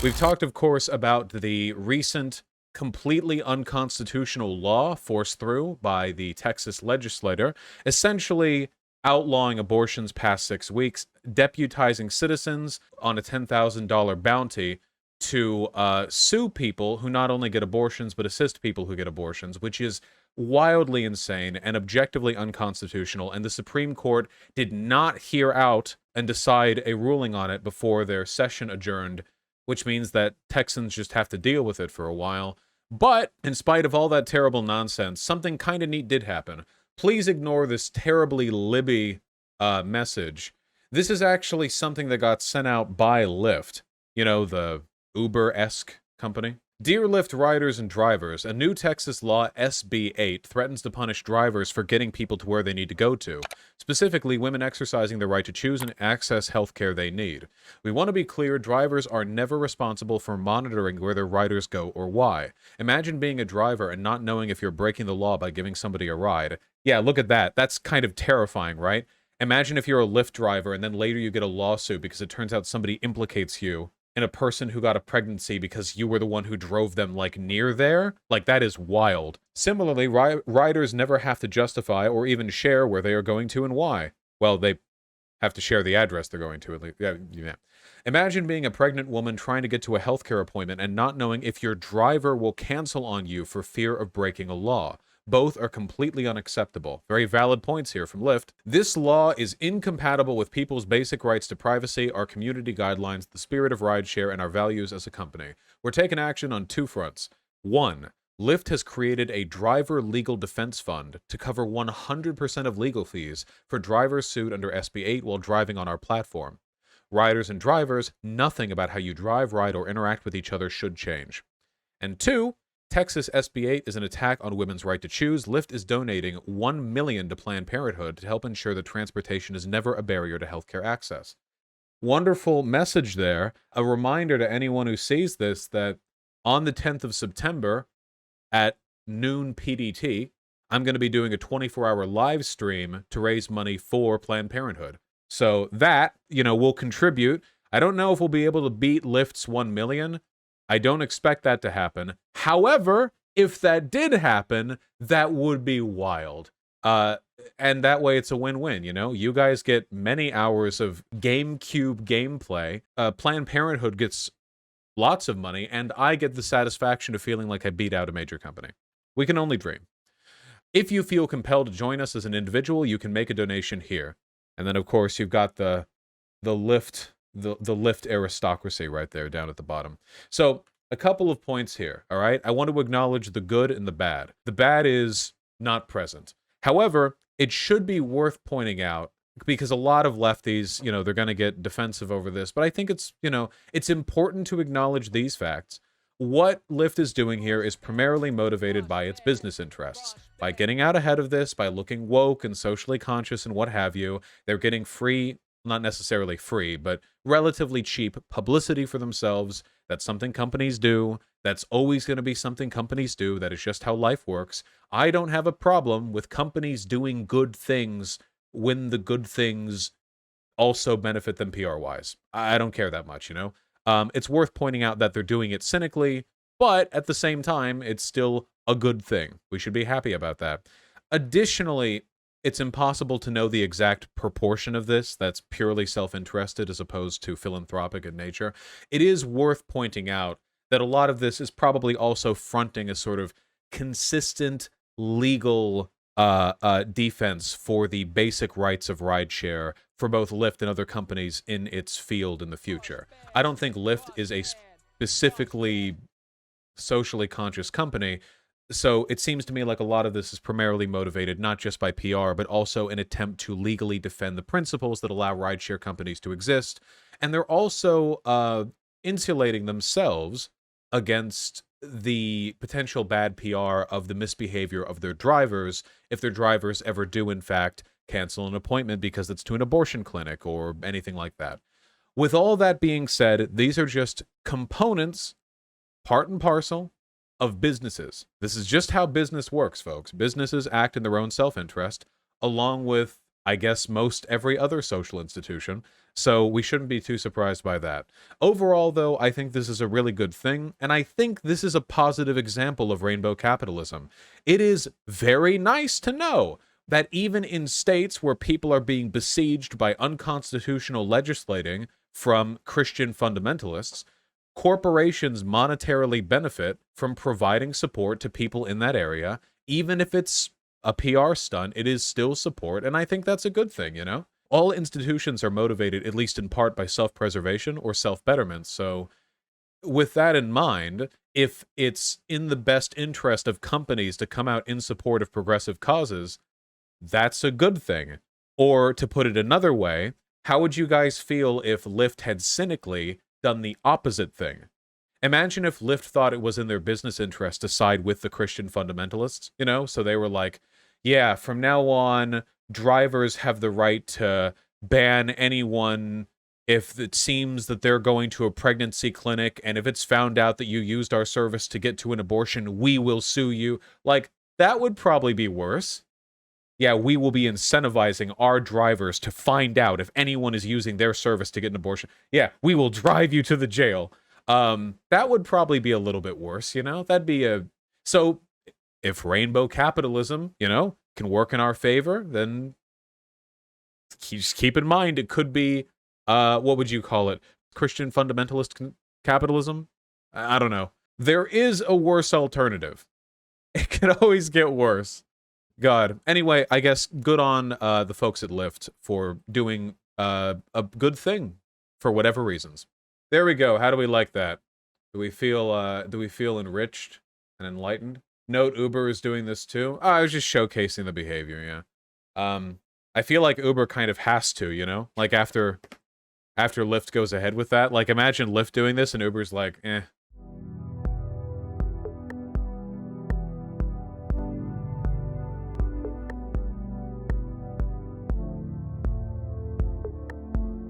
We've talked, of course, about the recent completely unconstitutional law forced through by the Texas legislator, essentially outlawing abortions past 6 weeks, deputizing citizens on a $10,000 bounty to sue people who not only get abortions, but assist people who get abortions, which is wildly insane and objectively unconstitutional. And the Supreme Court did not hear out and decide a ruling on it before their session adjourned, which means that Texans just have to deal with it for a while. But in spite of all that terrible nonsense, something kind of neat did happen. Please ignore this terribly Libby message. This is actually something that got sent out by Lyft, you know, the Uber-esque company. Dear Lyft riders and drivers, a new Texas law, SB 8, threatens to punish drivers for getting people to where they need to go to, specifically women exercising their right to choose and access health care they need. We want to be clear, drivers are never responsible for monitoring where their riders go or why. Imagine being a driver and not knowing if you're breaking the law by giving somebody a ride. Yeah, look at that. That's kind of terrifying, right? Imagine if you're a Lyft driver and then later you get a lawsuit because it turns out somebody implicates you in a person who got a pregnancy because you were the one who drove them, like, near there. Like, that is wild. Similarly, riders never have to justify or even share where they are going to and why. Well, they have to share the address they're going to, at least. Yeah. Imagine being a pregnant woman trying to get to a healthcare appointment and not knowing if your driver will cancel on you for fear of breaking a law. Both are completely unacceptable. Very valid points here from Lyft. This law is incompatible with people's basic rights to privacy, our community guidelines, the spirit of rideshare, and our values as a company. We're taking action on two fronts. One, Lyft has created a driver legal defense fund to cover 100% of legal fees for drivers sued under SB 8 while driving on our platform. Riders and drivers, nothing about how you drive, ride, or interact with each other should change. And two, Texas SB 8 is an attack on women's right to choose. Lyft is donating $1 million to Planned Parenthood to help ensure that transportation is never a barrier to healthcare access. Wonderful message there. A reminder to anyone who sees this that on the 10th of September at noon PDT, I'm going to be doing a 24-hour live stream to raise money for Planned Parenthood. So that, will contribute. I don't know if we'll be able to beat Lyft's 1 million. I don't expect that to happen. However, if that did happen, that would be wild. And that way it's a win-win, You guys get many hours of GameCube gameplay. Planned Parenthood gets lots of money, and I get the satisfaction of feeling like I beat out a major company. We can only dream. If you feel compelled to join us as an individual, you can make a donation here. And then, of course, you've got the Lyft... The Lyft aristocracy right there down at the bottom. So a couple of points here, all right? I want to acknowledge the good and the bad. The bad is not present. However, it should be worth pointing out because a lot of lefties, they're going to get defensive over this, but I think it's, it's important to acknowledge these facts. What Lyft is doing here is primarily motivated by its business interests. By getting out ahead of this, by looking woke and socially conscious and what have you, they're getting free, not necessarily free, but relatively cheap publicity for themselves. That's something companies do. That's always going to be something companies do. That is just how life works. I don't have a problem with companies doing good things when the good things also benefit them PR-wise. I don't care that much, It's worth pointing out that they're doing it cynically, but at the same time, it's still a good thing. We should be happy about that. Additionally, it's impossible to know the exact proportion of this that's purely self-interested as opposed to philanthropic in nature. It is worth pointing out that a lot of this is probably also fronting a sort of consistent legal defense for the basic rights of rideshare for both Lyft and other companies in its field in the future. I don't think Lyft is a specifically socially conscious company. So it seems to me like a lot of this is primarily motivated not just by PR, but also an attempt to legally defend the principles that allow rideshare companies to exist. And they're also insulating themselves against the potential bad PR of the misbehavior of their drivers if their drivers ever do, in fact, cancel an appointment because it's to an abortion clinic or anything like that. With all that being said, these are just components, part and parcel, of businesses. This is just how business works, folks. Businesses act in their own self-interest, along with, I guess, most every other social institution. So we shouldn't be too surprised by that. Overall, though, I think this is a really good thing, and I think this is a positive example of rainbow capitalism. It is very nice to know that even in states where people are being besieged by unconstitutional legislating from Christian fundamentalists, corporations monetarily benefit from providing support to people in that area. Even if it's a PR stunt, it is still support, and I think that's a good thing, you know? All institutions are motivated, at least in part, by self-preservation or self-betterment. So with that in mind, if it's in the best interest of companies to come out in support of progressive causes, that's a good thing. Or to put it another way, how would you guys feel if Lyft had cynically done the opposite thing? Imagine if Lyft thought it was in their business interest to side with the Christian fundamentalists, you know? So they were like, yeah, from now on, drivers have the right to ban anyone if it seems that they're going to a pregnancy clinic, and if it's found out that you used our service to get to an abortion, we will sue you. Like, that would probably be worse. Yeah, we will be incentivizing our drivers to find out if anyone is using their service to get an abortion. Yeah, we will drive you to the jail. That would probably be a little bit worse, you know? That'd be a... So, if rainbow capitalism, you know, can work in our favor, then just keep in mind it could be, what would you call it? Christian fundamentalist capitalism? I don't know. There is a worse alternative. It can always get worse. God. Anyway, I guess good on the folks at Lyft for doing a good thing for whatever reasons. There we go. How do we like that? Do we feel enriched and enlightened? Note Uber is doing this too. Oh, I was just showcasing the behavior, yeah. I feel like Uber kind of has to, you know? Like after Lyft goes ahead with that. Like imagine Lyft doing this and Uber's like, eh.